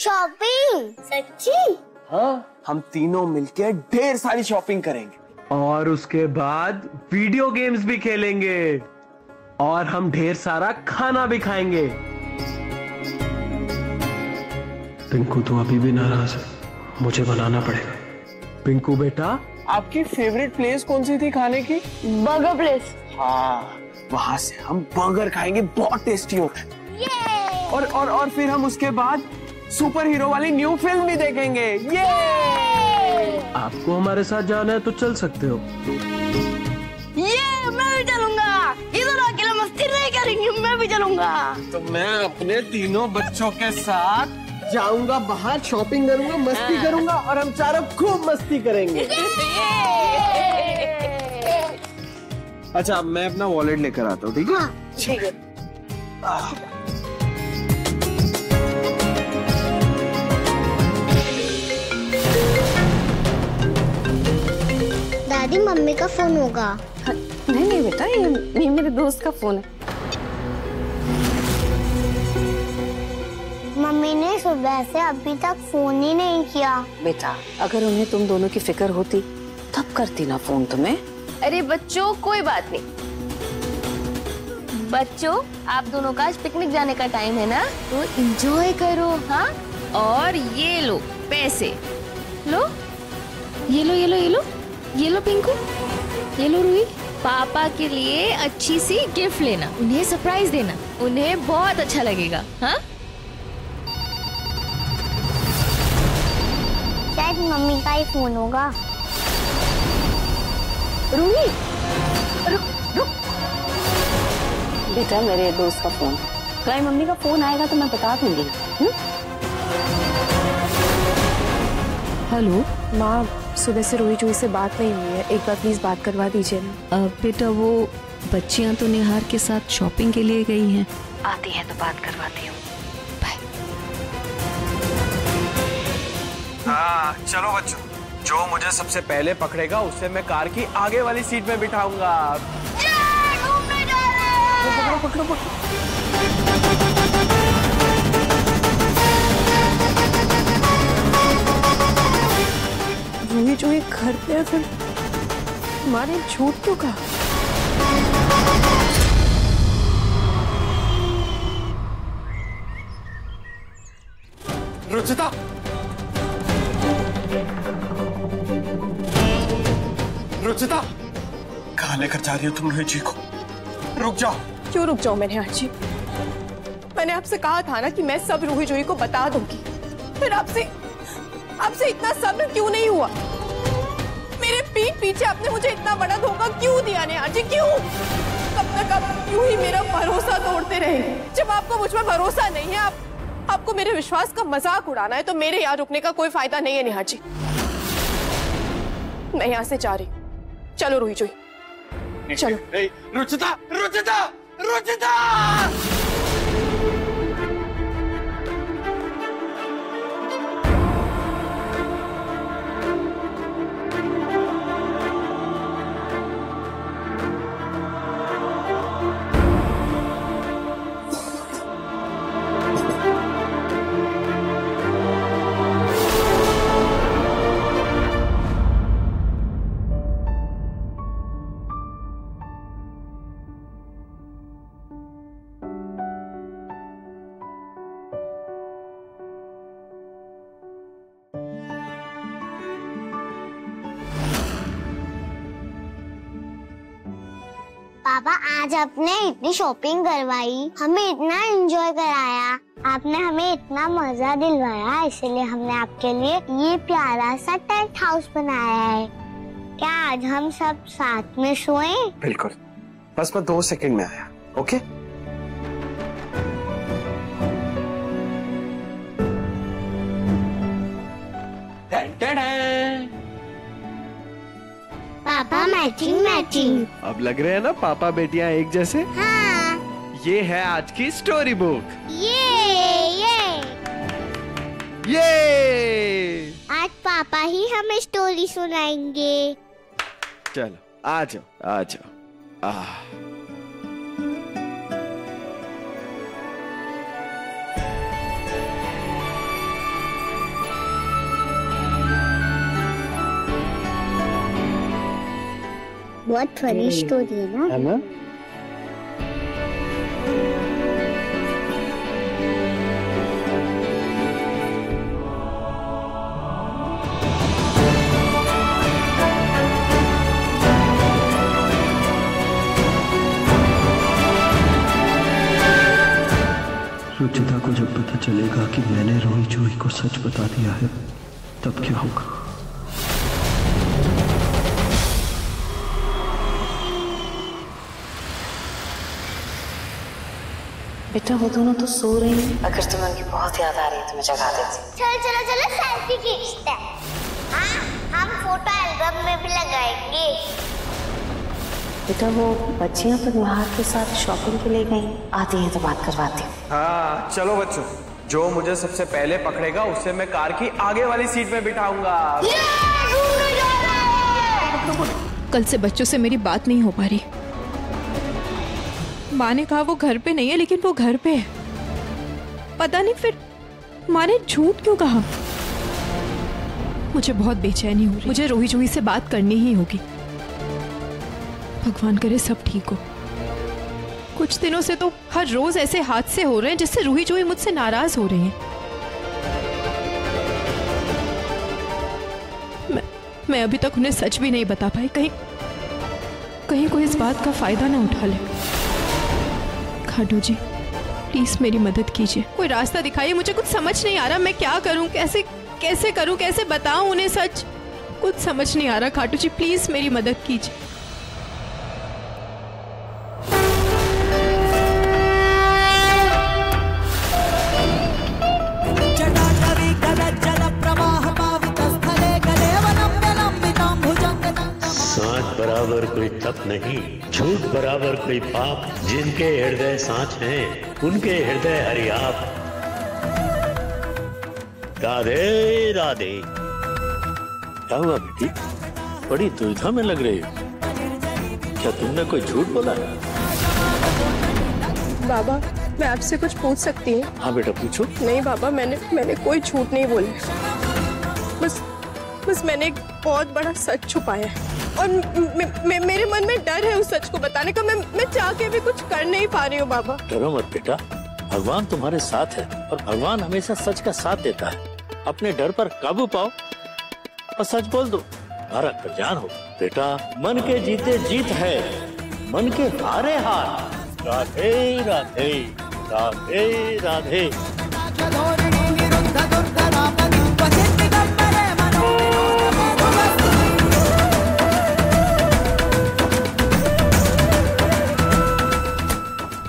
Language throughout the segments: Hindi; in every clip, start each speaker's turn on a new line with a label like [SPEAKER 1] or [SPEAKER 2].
[SPEAKER 1] शॉपिंग? सच्ची?
[SPEAKER 2] हाँ, हम तीनों मिलके ढेर सारी शॉपिंग करेंगे
[SPEAKER 3] और उसके बाद वीडियो गेम्स भी खेलेंगे और हम ढेर सारा खाना भी खाएंगे। पिंकू तू अभी भी नाराज है, मुझे बनाना पड़ेगा। पिंकू बेटा,
[SPEAKER 2] आपकी फेवरेट प्लेस कौन सी थी खाने की?
[SPEAKER 1] Burger place.
[SPEAKER 2] हाँ, वहां से हम बर्गर खाएंगे, बहुत टेस्टी होता है। और फिर हम उसके बाद सुपर हीरो वाली न्यू फिल्म भी देखेंगे। ये
[SPEAKER 3] आपको हमारे साथ जाना है तो चल सकते हो।
[SPEAKER 1] ये मैं भी चलूंगा, इधर अकेले मस्ती नहीं करेंगे, मैं भी चलूंगा।
[SPEAKER 2] तो मैं अपने तीनों बच्चों के साथ जाऊंगा, बाहर शॉपिंग करूंगा, मस्ती करूंगा और हम चारों खूब मस्ती करेंगे। अच्छा, अब मैं अपना वॉलेट लेकर आता हूँ, ठीक है?
[SPEAKER 1] ठीक है। दादी, मम्मी का फोन होगा।
[SPEAKER 4] नहीं नहीं बेटा, ये मेरे दोस्त का फोन है।
[SPEAKER 1] मम्मी ने सुबह से अभी तक फोन ही नहीं किया।
[SPEAKER 4] बेटा, अगर उन्हें तुम दोनों की फिक्र होती तब करती ना फोन तुम्हें।
[SPEAKER 5] अरे बच्चों, कोई बात नहीं। बच्चों, आप दोनों का आज पिकनिक जाने का टाइम है ना, तो एंजॉय करो। हाँ, और ये लो पैसे, लो ये लो ये लो ये लो ये लो पिंकू, ये लो रूही। पापा के लिए अच्छी सी गिफ्ट लेना, उन्हें सरप्राइज देना, उन्हें बहुत अच्छा लगेगा। हाँ,
[SPEAKER 1] शायद मम्मी का ही फोन होगा।
[SPEAKER 4] रूही, रुक। बेटा, मेरे दोस्त का फोन। कहीं मम्मी का फोन आएगा तो मैं बता दूंगी।
[SPEAKER 6] हेलो माँ, सुबह से रोई जूही से बात नहीं हुई है, एक बार प्लीज बात करवा दीजिए ना।
[SPEAKER 7] बेटा, वो बच्चियां तो निहार के साथ शॉपिंग के लिए गई हैं।
[SPEAKER 4] आती है तो बात करवाती हूँ। बाय।
[SPEAKER 2] हाँ, चलो बच्चों, जो मुझे सबसे पहले पकड़ेगा उसे मैं कार की आगे वाली सीट में बिठाऊंगा। पकड़ो पकड़ो।
[SPEAKER 6] रूही जूही घर पे है, फिर हमारे झूठ क्यों कहा?
[SPEAKER 2] रुचिता, रुचिता, कहाँ लेकर जा रही हो तुम रोहित जी को? रुक जाओ।
[SPEAKER 6] क्यों रुक जाऊं मैंने आजी? मैंने आपसे कहा था ना कि मैं सब रूही जूही को बता दूंगी। फिर आपसे इतना सब्र क्यों नहीं हुआ? मेरे पीठ पीछे आपने मुझे इतना बड़ा धोखा क्यों दिया नेहा जी, क्यों? कब तक आप यूं ही मेरा भरोसा तोड़ते रहेंगे? जब आपको मुझ पर भरोसा नहीं है, आपको मेरे विश्वास का मजाक उड़ाना है, तो मेरे यहाँ रुकने का कोई फायदा नहीं है नेहा जी। मैं यहाँ से जा रही हूँ। चलो रूही जूही, चलो।
[SPEAKER 2] रुचिता, रुचिता, रुचिता!
[SPEAKER 1] पापा, आज आपने इतनी शॉपिंग करवाई, हमें इतना एंजॉय कराया, आपने हमें इतना मजा दिलवाया, इसलिए हमने आपके लिए ये प्यारा सा टेंट हाउस बनाया है। क्या आज हम सब साथ में सोएं?
[SPEAKER 2] बिल्कुल, बस मैं 2 सेकंड में आया। ओके?
[SPEAKER 1] पापा, मैचिंग मैचिंग।
[SPEAKER 3] अब लग रहे हैं ना पापा बेटियां एक जैसे।
[SPEAKER 1] हाँ।
[SPEAKER 3] ये है आज की स्टोरी बुक। ये
[SPEAKER 1] आज पापा ही हमें स्टोरी सुनाएंगे।
[SPEAKER 3] चलो आ जाओ आ जाओ।
[SPEAKER 1] बहुत फनी स्टोरी है ना?
[SPEAKER 2] है ना?
[SPEAKER 3] रुचिता को जब पता चलेगा कि मैंने रोई जूही को सच बता दिया है, तब क्या होगा?
[SPEAKER 4] बेटा वो दोनों तो सो रही हैं। अगर तुम्हें उनकी बहुत याद आ रही है तो मैं जगा देती।
[SPEAKER 1] चलो चलो चलो सेल्फी खींचते हैं। हाँ, हम फोटो एल्बम में भी लगाएंगे।
[SPEAKER 4] बेटा वो बच्चियां तो निहार के साथ शॉपिंग के लिए गई, आती हैं तो बात करवाती हूँ।
[SPEAKER 2] हाँ चलो बच्चों, जो मुझे सबसे पहले पकड़ेगा उसे मैं कार की आगे वाली सीट में बिठाऊंगा।
[SPEAKER 6] कल से बच्चों से मेरी बात नहीं हो पा रही। माँ ने कहा वो घर पे नहीं है, लेकिन वो घर पे है। पता नहीं फिर माँ ने झूठ क्यों कहा। मुझे बहुत बेचैनी हो रही। मुझे रूही जूही से बात करनी ही होगी। भगवान करे सब ठीक हो। कुछ दिनों से तो हर रोज ऐसे हादसे हो रहे हैं जिससे रूही जूही मुझसे नाराज हो रही हैं। मैं अभी तक उन्हें सच भी नहीं बता पाई। कहीं कोई इस बात का फायदा ना उठा ले। खाटू जी प्लीज मेरी मदद कीजिए, कोई रास्ता दिखाइए। मुझे कुछ समझ नहीं आ रहा, मैं क्या करूं, कैसे करूं, कैसे बताऊं उन्हें सच। कुछ समझ नहीं आ रहा। खाटू जी प्लीज मेरी मदद कीजिए।
[SPEAKER 8] बराबर कोई तप नहीं, झूठ बराबर कोई पाप। जिनके हृदय साँच हैं, उनके हृदय हरिआप। राधे राधे। क्या हुआ बेटी, बड़ी दुविधा में लग रही हो। क्या तुमने कोई झूठ बोला है?
[SPEAKER 6] बाबा मैं आपसे कुछ पूछ सकती हूँ?
[SPEAKER 8] हाँ बेटा पूछो।
[SPEAKER 6] नहीं बाबा, मैंने कोई झूठ नहीं बोला। बस मैंने एक बहुत बड़ा सच छुपाया है और मेरे मन में डर है उस सच को बताने का। मैं चाह के भी कुछ कर नहीं पा रही हूँ बाबा।
[SPEAKER 8] डरो मत बेटा, भगवान तुम्हारे साथ है और भगवान हमेशा सच का साथ देता है। अपने डर पर काबू पाओ और सच बोल दो, तुम्हारा कल्याण हो। बेटा मन के जीते जीत है, मन के हारे हार। राधे राधे राधे राधे।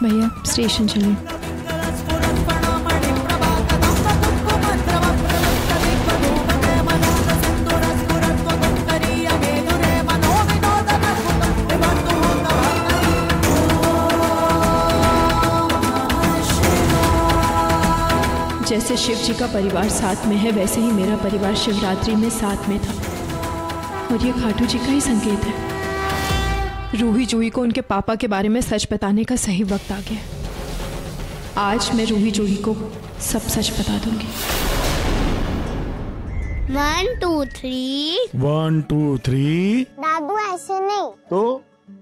[SPEAKER 6] भैया स्टेशन चलिए। जैसे शिव जी का परिवार साथ में है, वैसे ही मेरा परिवार शिवरात्रि में साथ में था। और ये खाटू जी का ही संकेत है। रूही जूही को उनके पापा के बारे में सच बताने का सही वक्त आ गया। आज मैं रूही जूही को सब सच बता दूंगी।
[SPEAKER 1] 1 2 3।
[SPEAKER 9] 1 2 3।
[SPEAKER 1] दादू ऐसे नहीं
[SPEAKER 9] तो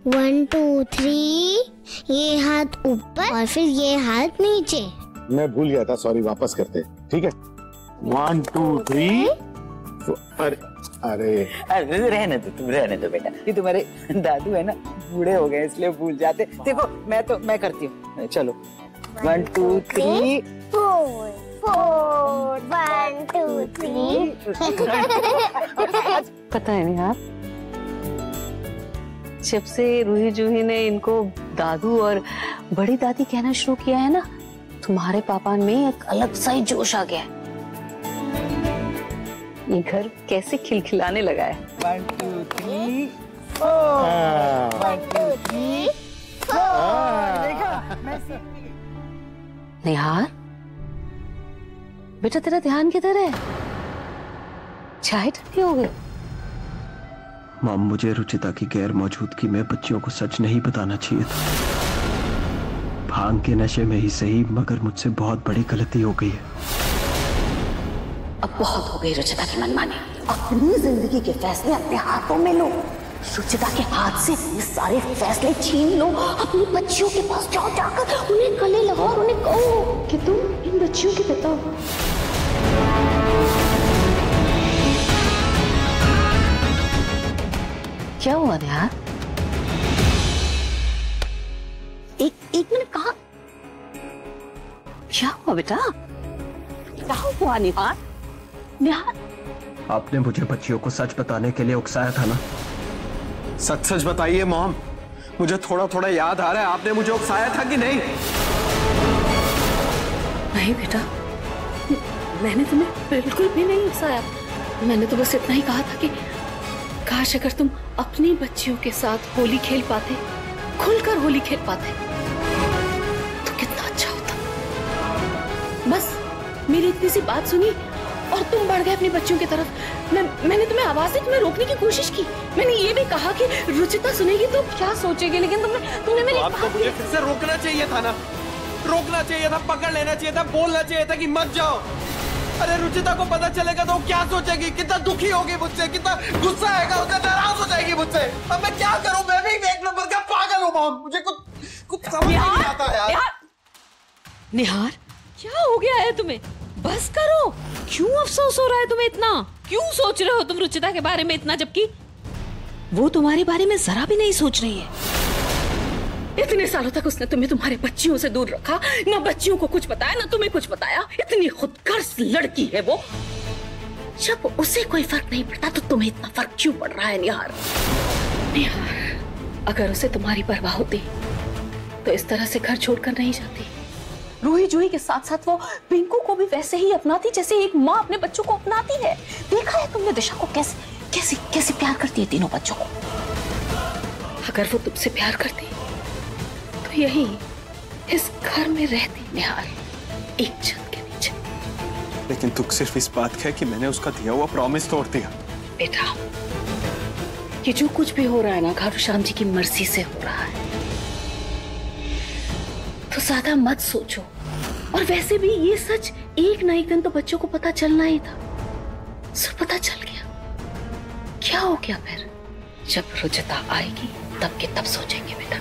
[SPEAKER 1] 1 2 3, ये हाथ ऊपर और फिर ये हाथ नीचे।
[SPEAKER 9] मैं भूल गया था, सॉरी, वापस करते। ठीक है 1 2 3। अरे
[SPEAKER 10] रहने दो, तुम रहने दो बेटा। ये तुम्हारे दादू है ना, बूढ़े हो गए इसलिए भूल जाते। देखो मैं करती हूँ। चलो 1 2 3
[SPEAKER 1] 4 1 2 3।
[SPEAKER 4] पता है निहार, जब से रूही जूही ने इनको दादू और बड़ी दादी कहना शुरू किया है ना, तुम्हारे पापा में एक अलग सा ही जोश आ गया है। ये घर कैसे खिलखिलाने लगा है।
[SPEAKER 10] 1 2 3 4 1 2 3 4। देखा
[SPEAKER 4] निहार बेटा, तेरा ध्यान किधर है? चाय ठंडी हो गई।
[SPEAKER 3] मॉम, मुझे रुचिता की गैर मौजूदगी में बच्चियों को सच नहीं बताना चाहिए था। भांग के नशे में ही सही, मगर मुझसे बहुत बड़ी गलती हो गई है।
[SPEAKER 4] अब बहुत हो गई रुचिता की मनमानी। अपनी जिंदगी के फैसले अपने हाथों में लो। रुचिता के हाथ से ये सारे फैसले छीन लो, अपनी बच्चियों के पास जाओ, जाकर उन्हें गले लगाओ और उन्हें कहो कि तुम इन बच्चियों के पिता हो। क्या हुआ यार? एक मिनट, कहा क्या हुआ बेटा? क्या हुआ निहार? निहार,
[SPEAKER 3] आपने मुझे बच्चियों को सच बताने के लिए उकसाया था ना?
[SPEAKER 2] सच सच बताइए मॉम, मुझे थोड़ा थोड़ा याद आ रहा है, आपने मुझे उकसाया था कि नहीं?
[SPEAKER 7] नहीं बेटा, मैंने तुम्हें बिल्कुल भी नहीं उकसाया। मैंने तो बस इतना ही कहा था कि काश अगर तुम अपनी बच्चियों के साथ होली खेल पाते, खुलकर होली खेल पाते, तो कितना अच्छा होता। बस मेरी इतनी सी बात सुनी और तुम बढ़ गए अपनी बच्चियों की तरफ। मैंने तुम्हें आवाज दी, तुम्हें रोकने की कोशिश की। मैंने ये भी कहा कि रुचिता सुनेगी तो क्या सोचेगी, लेकिन तुमने मेरी
[SPEAKER 2] आपको मुझे फिर से रोकना चाहिए था ना, रोकना चाहिए था, पकड़ लेना चाहिए था, बोलना चाहिए था कि मत जाओ। अरे रुचिता को पता चलेगा तो क्या सोचेगी, कितना दुखी होगी मुझसे, कितना गुस्सा आएगा, उसे नाराज हो जाएगी मुझसे। अब मैं क्या करूं? मैं भी एक नंबर का पागल हूं मॉम, मुझे कुछ समझ नहीं आता यार।
[SPEAKER 7] निहार, क्या हो गया है तुम्हें? बस करो। क्यों अफसोस हो रहा है तुम्हें इतना? क्यों सोच रहे हो तुम रुचिता के बारे में इतना, जबकि वो तुम्हारे बारे में जरा भी नहीं सोच रही है। इतने सालों तक उसने तुम्हें तुम्हारे बच्चियों से दूर रखा, ना बच्चियों को कुछ बताया ना तुम्हें कुछ बताया। इतनी खुदगर्ज लड़की है वो। जब उसे कोई फर्क नहीं पड़ता तो तुम्हें इतना फर्क क्यों पड़ रहा है निहार? निहार, अगर उसे तुम्हारी परवाह होती तो इस तरह से घर छोड़कर नहीं जाती। रूही जूही के साथ साथ वो पिंकू को भी वैसे ही अपनाती जैसे एक माँ अपने बच्चों को अपनाती है। देखा है तुमने दिशा को कैसे कैसे कैसे प्यार करती है तीनों बच्चों को। अगर वो तुमसे प्यार करती तो यही इस घर में रहती निहार, एक छत के नीचे।
[SPEAKER 2] लेकिन दुख सिर्फ इस बात का है कि मैंने उसका दिया हुआ प्रॉमिस तोड़ दिया।
[SPEAKER 7] बेटा, ये जो कुछ भी हो रहा है ना घनश्याम जी की मर्जी से हो रहा है, तो ज्यादा मत सोचो। और वैसे भी ये सच एक ना एक दिन तो बच्चों को पता चलना ही था। सब पता चल गया। क्या हो गया फिर? जब रुचिता आएगी तब के तब सोचेंगे बेटा।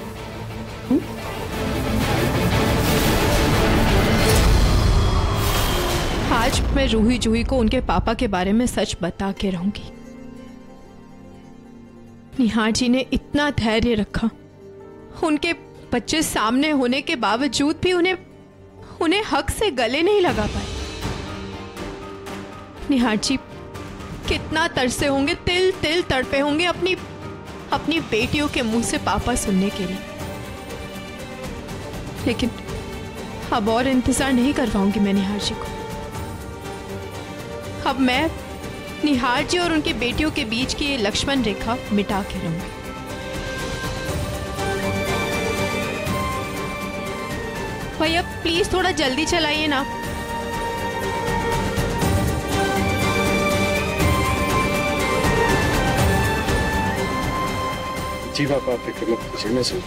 [SPEAKER 11] आज मैं रूही जूही को उनके पापा के बारे में सच बता के रहूंगी। निहार जी ने इतना धैर्य रखा, उनके बच्चे सामने होने के बावजूद भी उन्हें हक से गले नहीं लगा पाए। निहार जी कितना तरसे होंगे, तिल तिल तड़पे होंगे अपनी बेटियों के मुंह से पापा सुनने के लिए। लेकिन अब और इंतजार नहीं करवाऊंगी मैं निहार जी को। अब मैं निहार जी और उनकी बेटियों के बीच की ये लक्ष्मण रेखा मिटा के रहूंगी। भैया प्लीज थोड़ा जल्दी चलाइए ना।
[SPEAKER 9] जी पापा, फिक्र मत कीजिए, मैं सुन।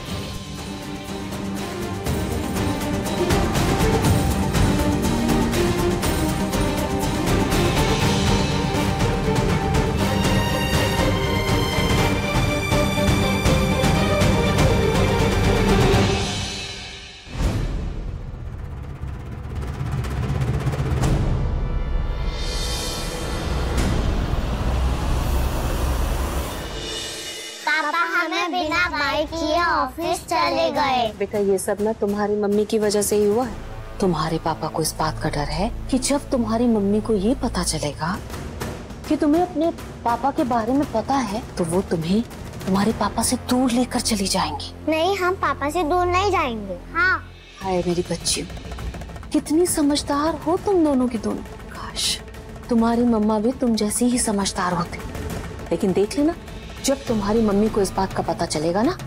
[SPEAKER 1] बिना बाइक किए ऑफिस चले गए।
[SPEAKER 4] बेटा ये सब ना तुम्हारी मम्मी की वजह से ही हुआ है। तुम्हारे पापा को इस बात का डर है कि जब तुम्हारी मम्मी को ये पता चलेगा कि तुम्हें अपने पापा के बारे में पता है तो वो तुम्हें तुम्हारे पापा से दूर लेकर चली जाएंगी।
[SPEAKER 1] नहीं, हम पापा से दूर नहीं जाएंगे। हाँ।
[SPEAKER 4] हाय मेरी बच्ची, कितनी समझदार हो तुम दोनों की दोनों। काश तुम्हारी मम्मा भी तुम जैसी ही समझदार होती। लेकिन देख लेना, जब तुम्हारी मम्मी को इस बात का पता चलेगा ना,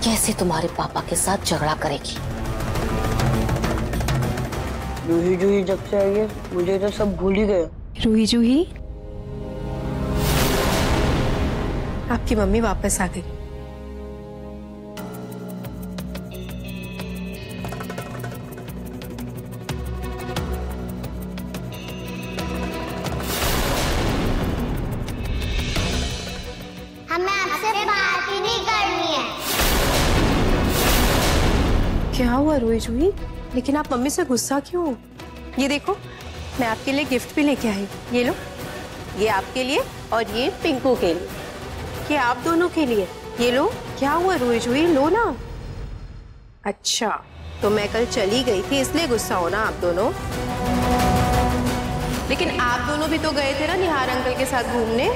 [SPEAKER 4] कैसे तुम्हारे पापा के साथ झगड़ा करेगी।
[SPEAKER 10] रूही जूही जब से आई है मुझे तो सब भूल ही गया।
[SPEAKER 11] रूही जूही,
[SPEAKER 6] आपकी मम्मी वापस आ गई।
[SPEAKER 1] हमें आपसे बात
[SPEAKER 6] क्या हुआ रोई जूही? लेकिन आप मम्मी से गुस्सा क्यों हो? ये देखो, मैं आपके लिए गिफ्ट भी लेके आई। ये लो, ये आपके लिए और ये पिंकू के लिए, ये आप दोनों के लिए। ये लो। क्या हुआ रोई जूही? लो ना। अच्छा, तो मैं कल चली गई थी इसलिए गुस्सा हो ना आप दोनों? लेकिन आप दोनों भी तो गए थे ना निहार अंकल के साथ घूमने।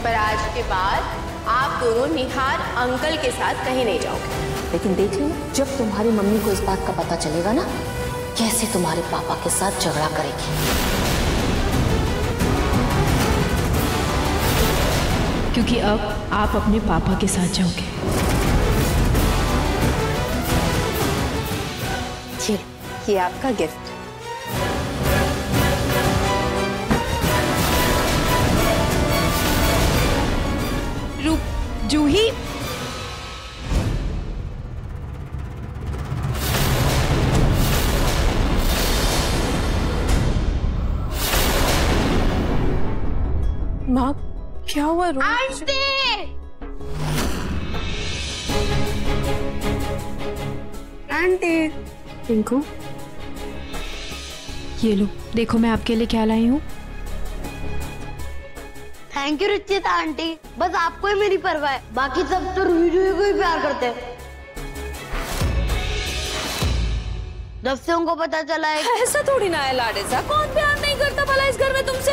[SPEAKER 6] पर आज के बाद आप दोनों निहार अंकल के साथ कहीं नहीं जाओगे।
[SPEAKER 4] लेकिन देख लेना, जब तुम्हारी मम्मी को इस बात का पता चलेगा ना, कैसे तुम्हारे पापा के साथ झगड़ा करेगी।
[SPEAKER 11] क्योंकि अब आप अपने पापा के साथ जाओगे।
[SPEAKER 6] ये आपका गिफ्ट।
[SPEAKER 11] जूही,
[SPEAKER 6] माँ क्या हुआ?
[SPEAKER 1] आंटी।
[SPEAKER 6] पिंकू,
[SPEAKER 11] ये लो, देखो मैं आपके लिए क्या लाई हूँ।
[SPEAKER 1] थैंक यू रुचिता आंटी, बस आपको ही मेरी परवाह है, बाकी सब तो रूही जूही को ही प्यार करते हैं। जब से उनको पता चला है।
[SPEAKER 7] ऐसा थोड़ी ना है लाडे सा, कौन प्यार नहीं करता भला इस घर में तुमसे?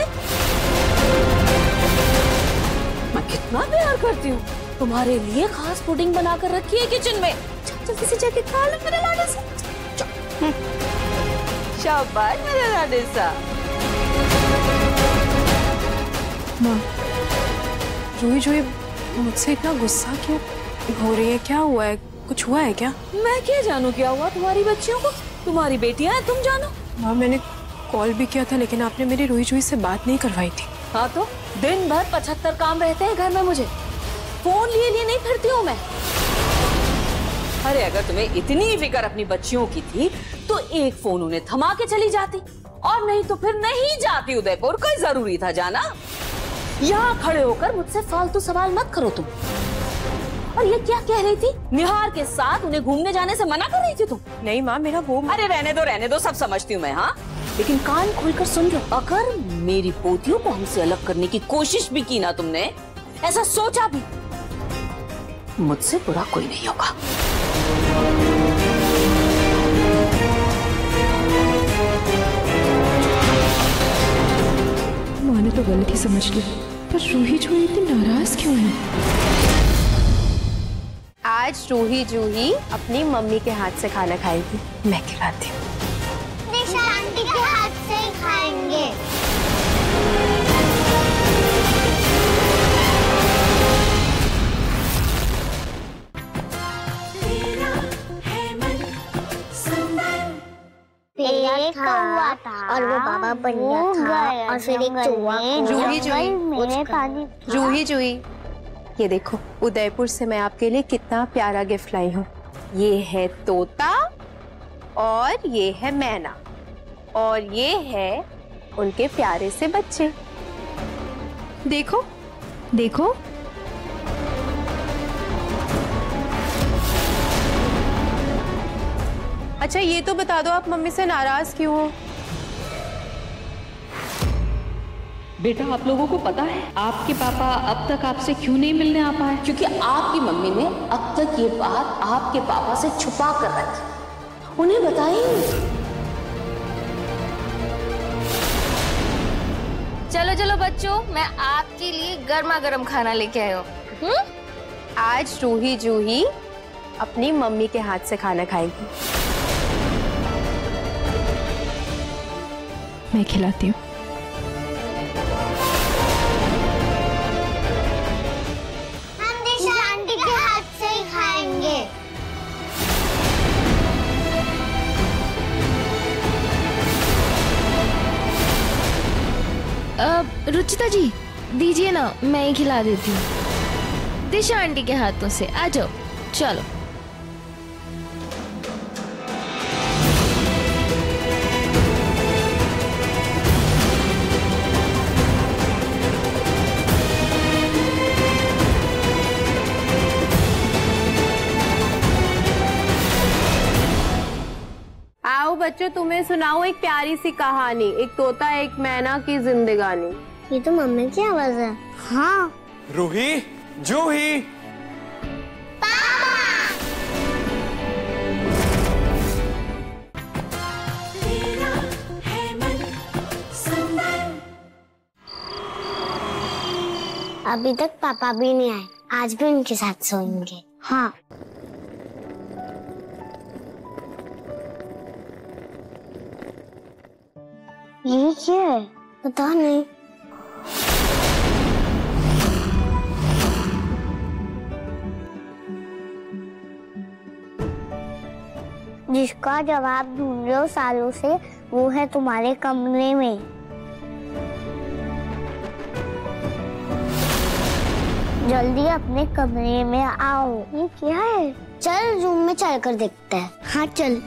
[SPEAKER 7] मैं कितना प्यार करती हूँ। तुम्हारे लिए खास पुडिंग बना कर रखी है किचन में, जल्दी से जाके खा लो मेरे लाडे सा। शाबाश मेरे लाडे सा।
[SPEAKER 6] माँ, रूही जूही मुझसे इतना गुस्सा क्यों हो रही है? क्या हुआ है? कुछ हुआ है क्या?
[SPEAKER 7] मैं क्या जानू क्या हुआ तुम्हारी बच्चियों को? तुम्हारी बेटियां हैं, तुम जानो।
[SPEAKER 6] माँ, मैंने कॉल भी किया था लेकिन आपने मेरी रूही जूही से बात नहीं करवाई थी।
[SPEAKER 7] हाँ तो दिन भर 75 काम रहते हैं घर में, मुझे फोन लिए नहीं फिरती हूँ मैं। अरे अगर तुम्हें इतनी फिक्र अपनी बच्चियों की थी तो एक फोन उन्हें थमा के चली जाती, और नहीं तो फिर नहीं जाती उदयपुर। कोई जरूरी था जाना? यहाँ खड़े होकर मुझसे फालतू सवाल मत करो तुम। और ये क्या कह रही थी? निहार के साथ उन्हें घूमने जाने से मना कर रही थी तुम?
[SPEAKER 6] नहीं माँ, मेरा वो।
[SPEAKER 7] अरे रहने दो, सब समझती हूँ मैं। हाँ, लेकिन कान खोलकर सुन लो, अगर मेरी पोतियों को हमसे अलग करने की कोशिश भी की ना तुमने, ऐसा सोचा भी, मुझसे बुरा कोई नहीं होगा।
[SPEAKER 11] माँ ने तो गलत ही समझ लिया, पर रूही जूही इतनी नाराज क्यों है?
[SPEAKER 6] आज रूही जूही अपनी मम्मी के हाथ से खाना खाएगी, मैं खिलाती हूँ।
[SPEAKER 1] निशा आंटी के हाथ से ही खाएंगे। एक कौवा था और वो बाबा बन गया था, और फिर एक चूहा।
[SPEAKER 6] रूही जूही, ये देखो उदयपुर से मैं आपके लिए कितना प्यारा गिफ्ट लाई हूँ। ये है तोता और ये है मैना और ये है उनके प्यारे से बच्चे।
[SPEAKER 11] देखो देखो,
[SPEAKER 6] अच्छा ये तो बता दो, आप मम्मी से नाराज क्यों हो?
[SPEAKER 7] बेटा, आप लोगों को पता है आपके पापा अब तक आपसे क्यों नहीं मिलने आ पाए?
[SPEAKER 4] क्योंकि आपकी मम्मी ने अब तक ये बात आपके पापा से छुपा कर रखी, उन्हें बताई नहीं।
[SPEAKER 5] चलो चलो बच्चों, मैं आपके लिए गर्मा गर्म खाना लेके आई हूँ।
[SPEAKER 6] आज रूही जूही अपनी मम्मी के हाथ से खाना खाएगी।
[SPEAKER 11] मैं खिलाती हूँ।
[SPEAKER 1] हम निशा आंटी के हाथ से ही खाएंगे।
[SPEAKER 5] रुचिता जी दीजिए ना, मैं ही खिला देती हूँ। दिशा आंटी के हाथों से। आ जाओ, चलो।
[SPEAKER 6] बच्चों तुम्हें सुनाऊं एक प्यारी सी कहानी, एक तोता एक मैना की जिंदगानी।
[SPEAKER 1] ये तो मम्मी की आवाज है। हाँ।
[SPEAKER 2] रूही, जूही।
[SPEAKER 1] अभी तक पापा भी नहीं आए, आज भी उनके साथ सोएंगे। हाँ। ये क्या है? पता नहीं। जिसका जवाब ढूंढ रहे हो सालों से, वो है तुम्हारे कमरे में। जल्दी अपने कमरे में आओ। ये क्या है? चल रूम में चलकर देखते हैं। हाँ चल।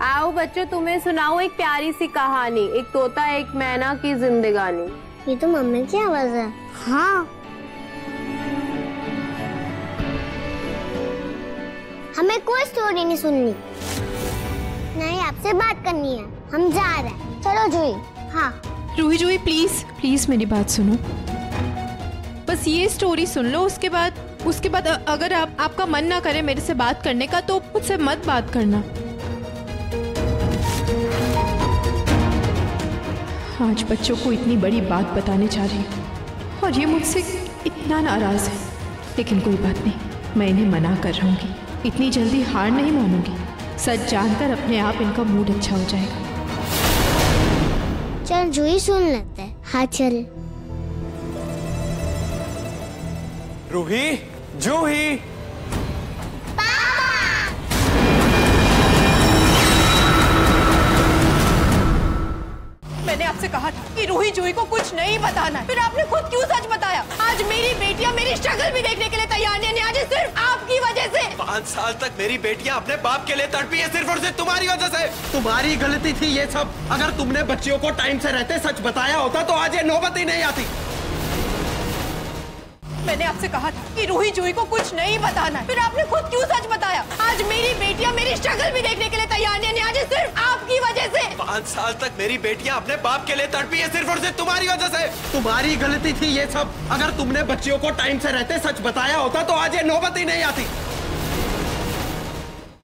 [SPEAKER 6] आओ बच्चों तुम्हें सुनाऊं एक प्यारी सी कहानी, एक तोता एक मैना की जिंदगानी।
[SPEAKER 1] ये तो मम्मी की आवाज है। हाँ। हमें कोई स्टोरी नहीं सुननी, नहीं आपसे बात करनी है। हम जा रहे हैं। चलो जूही। हाँ।
[SPEAKER 11] रूही जूही प्लीज प्लीज मेरी बात सुनो, बस ये स्टोरी सुन लो। उसके बाद अगर आपका मन ना करे मेरे से बात करने का तो मुझसे मत बात करना। आज बच्चों को इतनी बड़ी बात बताने जा रही हूँ और ये मुझसे इतना नाराज है, लेकिन कोई बात नहीं, मैं इन्हें मना कर रहूंगी। इतनी जल्दी हार नहीं मानूंगी। सच जानकर अपने आप इनका मूड अच्छा हो जाएगा।
[SPEAKER 1] चल जूही सुन लेते हैं। हाँ चल।
[SPEAKER 2] रूही, जूही।
[SPEAKER 6] मैंने आपसे कहा था कि रूही जूही को कुछ नहीं बताना है, फिर आपने खुद क्यों सच बताया? आज मेरी बेटियां मेरी शक्ल भी देखने के लिए तैयार नहीं, आज सिर्फ आपकी वजह से।
[SPEAKER 2] 5 साल तक मेरी बेटियां अपने बाप के लिए तड़पी है, सिर्फ और सिर्फ तुम्हारी वजह से। तुम्हारी गलती थी ये सब। अगर तुमने बच्चियों को टाइम से रहते सच बताया होता तो आज ये नौबत ही नहीं आती।
[SPEAKER 6] मैंने आपसे कहा था कि रूही जूही को कुछ नहीं बताना है, फिर आपने खुद क्यों सच बताया? आज मेरी बेटियां मेरी शक्ल भी देखने के लिए तैयार नहीं, आज सिर्फ आपकी वजह से।
[SPEAKER 2] 5 साल तक मेरी बेटियां अपने बाप के लिए तड़पी है, सिर्फ और सिर्फ तुम्हारी वजह से। तुम्हारी गलती थी ये सब। अगर तुमने बच्चियों को टाइम से रहते सच बताया होता तो आज ये नौबत ही नहीं आती।